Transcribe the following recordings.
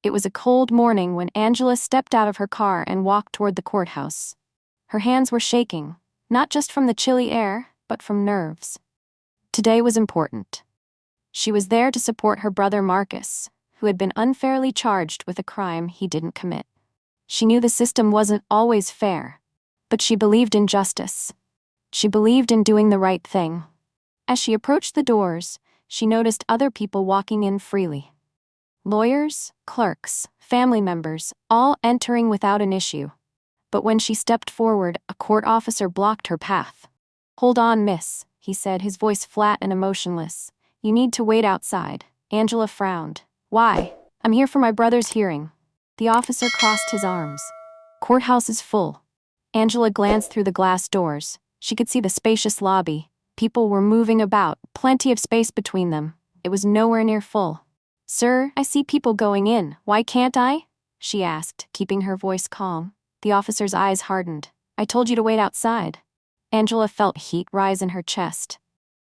It was a cold morning when Angela stepped out of her car and walked toward the courthouse. Her hands were shaking, not just from the chilly air, but from nerves. Today was important. She was there to support her brother Marcus, who had been unfairly charged with a crime he didn't commit. She knew the system wasn't always fair, but she believed in justice. She believed in doing the right thing. As she approached the doors, she noticed other people walking in freely. Lawyers, clerks, family members, all entering without an issue. But when she stepped forward, a court officer blocked her path. "Hold on, miss," he said, his voice flat and emotionless. "You need to wait outside." Angela frowned. "Why?" "I'm here for my brother's hearing." The officer crossed his arms. "Courthouse is full." Angela glanced through the glass doors. She could see the spacious lobby. People were moving about, plenty of space between them. It was nowhere near full. "Sir, I see people going in. Why can't I?" she asked, keeping her voice calm. The officer's eyes hardened. "I told you to wait outside." Angela felt heat rise in her chest.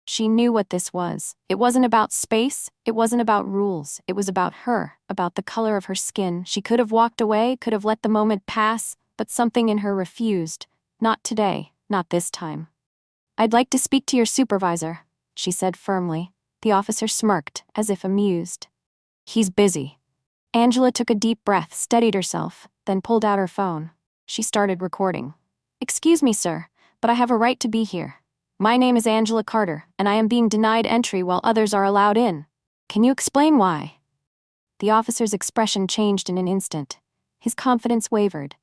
She knew what this was. It wasn't about space, it wasn't about rules, it was about her, about the color of her skin. She could have walked away, could have let the moment pass, but something in her refused. Not today, not this time. "I'd like to speak to your supervisor," she said firmly. The officer smirked, as if amused. "He's busy." Angela took a deep breath, steadied herself, then pulled out her phone. She started recording. "Excuse me, sir, but I have a right to be here. My name is Angela Carter, and I am being denied entry while others are allowed in. Can you explain why?" The officer's expression changed in an instant. His confidence wavered.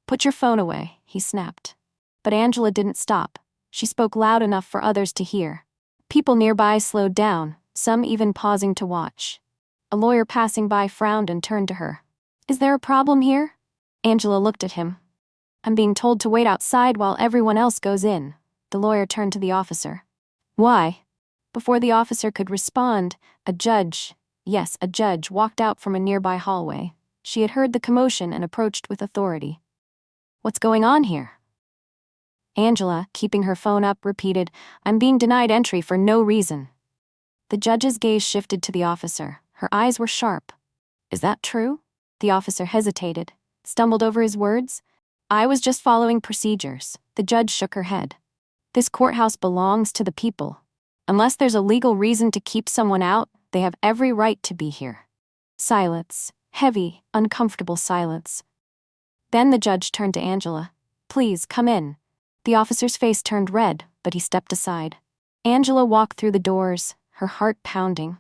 "Put your phone away," he snapped. But Angela didn't stop. She spoke loud enough for others to hear. People nearby slowed down, some even pausing to watch. A lawyer passing by frowned and turned to her. "Is there a problem here?" Angela looked at him. "I'm being told to wait outside while everyone else goes in." The lawyer turned to the officer. "Why?" Before the officer could respond, a judge walked out from a nearby hallway. She had heard the commotion and approached with authority. "What's going on here?" Angela, keeping her phone up, repeated, "I'm being denied entry for no reason." The judge's gaze shifted to the officer. Her eyes were sharp. "Is that true?" The officer hesitated, stumbled over his words. "I was just following procedures." The judge shook her head. "This courthouse belongs to the people. Unless there's a legal reason to keep someone out, they have every right to be here." Silence. Heavy, uncomfortable silence. Then the judge turned to Angela. "Please, come in." The officer's face turned red, but he stepped aside. Angela walked through the doors, her heart pounding.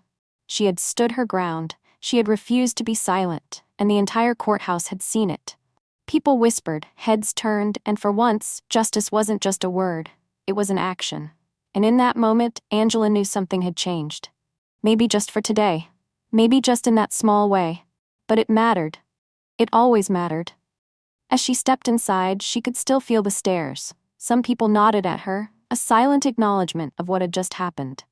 She had stood her ground, she had refused to be silent, and the entire courthouse had seen it. People whispered, heads turned, and for once, justice wasn't just a word, it was an action. And in that moment, Angela knew something had changed. Maybe just for today. Maybe just in that small way. But it mattered. It always mattered. As she stepped inside, she could still feel the stares. Some people nodded at her, a silent acknowledgement of what had just happened.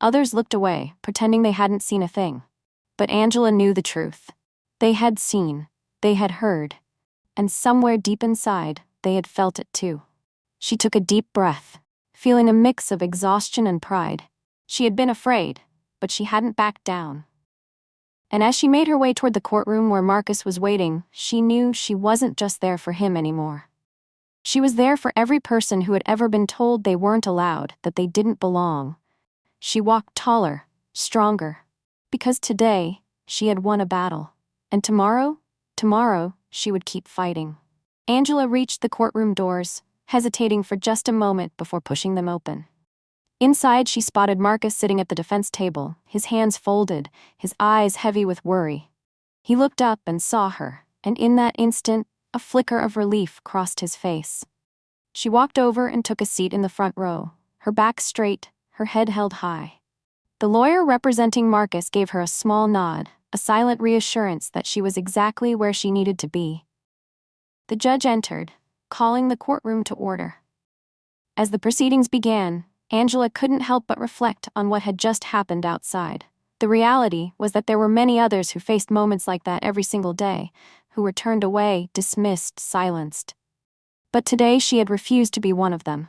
Others looked away, pretending they hadn't seen a thing. But Angela knew the truth. They had seen. They had heard. And somewhere deep inside, they had felt it too. She took a deep breath, feeling a mix of exhaustion and pride. She had been afraid, but she hadn't backed down. And as she made her way toward the courtroom where Marcus was waiting, she knew she wasn't just there for him anymore. She was there for every person who had ever been told they weren't allowed, that they didn't belong. She walked taller, stronger, because today, she had won a battle. And tomorrow, she would keep fighting. Angela reached the courtroom doors, hesitating for just a moment before pushing them open. Inside, she spotted Marcus sitting at the defense table, his hands folded, his eyes heavy with worry. He looked up and saw her, and in that instant, a flicker of relief crossed his face. She walked over and took a seat in the front row, her back straight, her head held high. The lawyer representing Marcus gave her a small nod, a silent reassurance that she was exactly where she needed to be. The judge entered, calling the courtroom to order. As the proceedings began, Angela couldn't help but reflect on what had just happened outside. The reality was that there were many others who faced moments like that every single day, who were turned away, dismissed, silenced. But today she had refused to be one of them.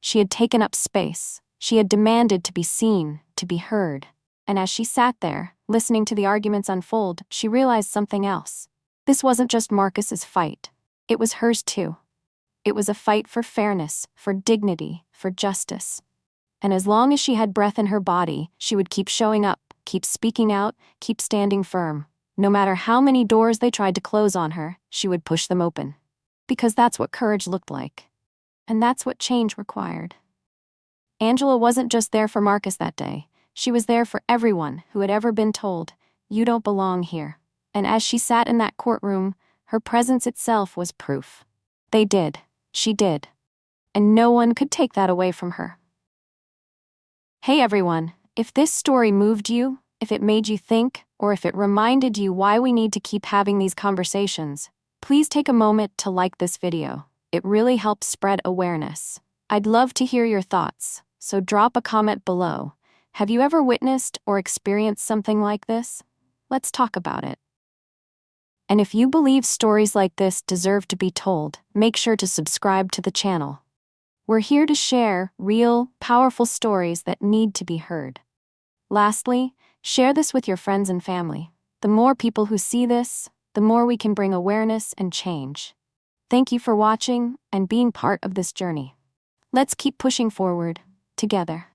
She had taken up space. She had demanded to be seen, to be heard. And as she sat there, Listening to the arguments unfold, she realized something else. This wasn't just Marcus's fight. It was hers too. It was a fight for fairness, for dignity, for justice. And as long as she had breath in her body, she would keep showing up, keep speaking out, keep standing firm. No matter how many doors they tried to close on her, she would push them open. Because that's what courage looked like. And that's what change required. Angela wasn't just there for Marcus that day. She was there for everyone who had ever been told, "You don't belong here." And as she sat in that courtroom, her presence itself was proof. They did. She did. And no one could take that away from her. Hey everyone, if this story moved you, if it made you think, or if it reminded you why we need to keep having these conversations, please take a moment to like this video. It really helps spread awareness. I'd love to hear your thoughts, so drop a comment below. Have you ever witnessed or experienced something like this? Let's talk about it. And if you believe stories like this deserve to be told, make sure to subscribe to the channel. We're here to share real, powerful stories that need to be heard. Lastly, share this with your friends and family. The more people who see this, the more we can bring awareness and change. Thank you for watching and being part of this journey. Let's keep pushing forward, together.